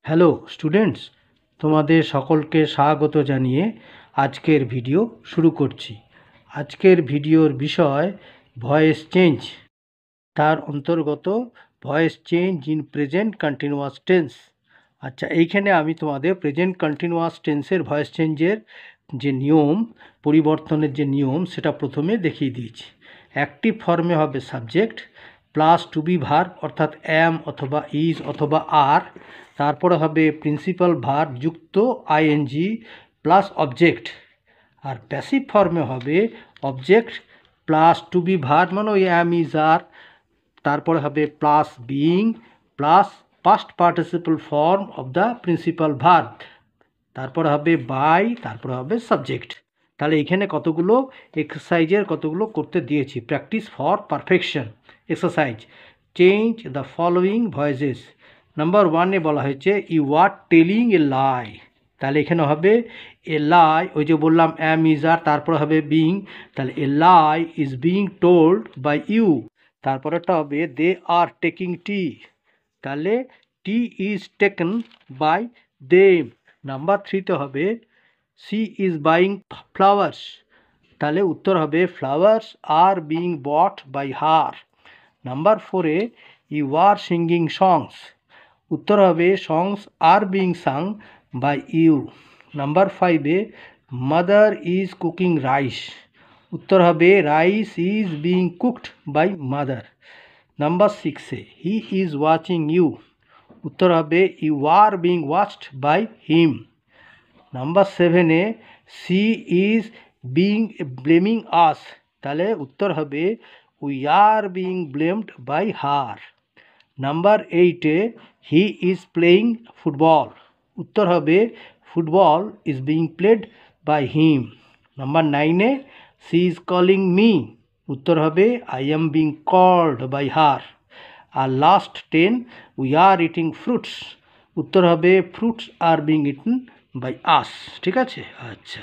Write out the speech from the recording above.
Hello students, তোমাদের সকলকে স্বাগত জানিয়ে আজকের ভিডিও শুরু করছি। আজকের ভিডিওর বিষয় ভয়েস চেঞ্জ, তার অন্তর্গত voice change in present continuous tense. আচ্ছা, এইখানে আমি তোমাদের প্রেজেন্ট কন্টিনিউয়াস টেন্সের ভয়েস চেঞ্জের যে নিয়ম, পরিবর্তনের যে নিয়ম, সেটা প্রথমে দেখিয়ে দিয়েছি। অ্যাক্টিভ ফর্মে হবে subject plus to be verb, অর্থাৎ অ্যাম অথবা ইজ অথবা আর। তারপরে হবে প্রিন্সিপাল ভার্ব যুক্ত আইএনজি প্লাস অবজেক্ট। আর প্যাসিভ ফর্মে হবে object plus to be verb, মানে ওই অ্যাম ইজ আর, তারপরে হবে plus being plus past participle form of the principal verb, তারপরে হবে বাই, তারপরে হবে সাবজেক্ট। তাহলে এখানে কতগুলো এক্সারসাইজের কতগুলো করতে দিয়েছি। Practice for perfection exercise, change the following voices. Number 1-এ বলা হয়েছে ইউ আর টেলিং এ লাই। তাহলে এখানে হবে এ লাই, ওই যে বললাম অ্যাম ইজ আর, তারপরে হবে বিং, তাহলে a lie is being told by you. তারপরেটা হবে দে আর টেকিং টি, তাহলে tea is taken by them. Number 3-তে হবে সি ইজ বাইং ফ্লাওয়ার্স, তাহলে উত্তর হবে flowers are being bought by her. Number 4-এ ইউ আর সিঙ্গিং সংস, উত্তর হবে songs are being sung by you. Number 5-এ মাদার ইজ কুকিং রাইস, উত্তর হবে rice is being cooked by mother. Number 6-এ হি ইজ ওয়াচিং ইউ, উত্তর হবে you are being watched by him. Number 7-এ she is being blaming us, তাহলে উত্তর হবে we are being blamed by her. Number 8-এ হি ইজ প্লেয়িং ফুটবল, উত্তর হবে football is being played by him. Number 9-এ সি ইজ কলিং মি, উত্তর হবে I am being called by her. আর last 10 we are eating fruits, উত্তর হবে fruits are being eaten by আস। ঠিক আছে, আচ্ছা।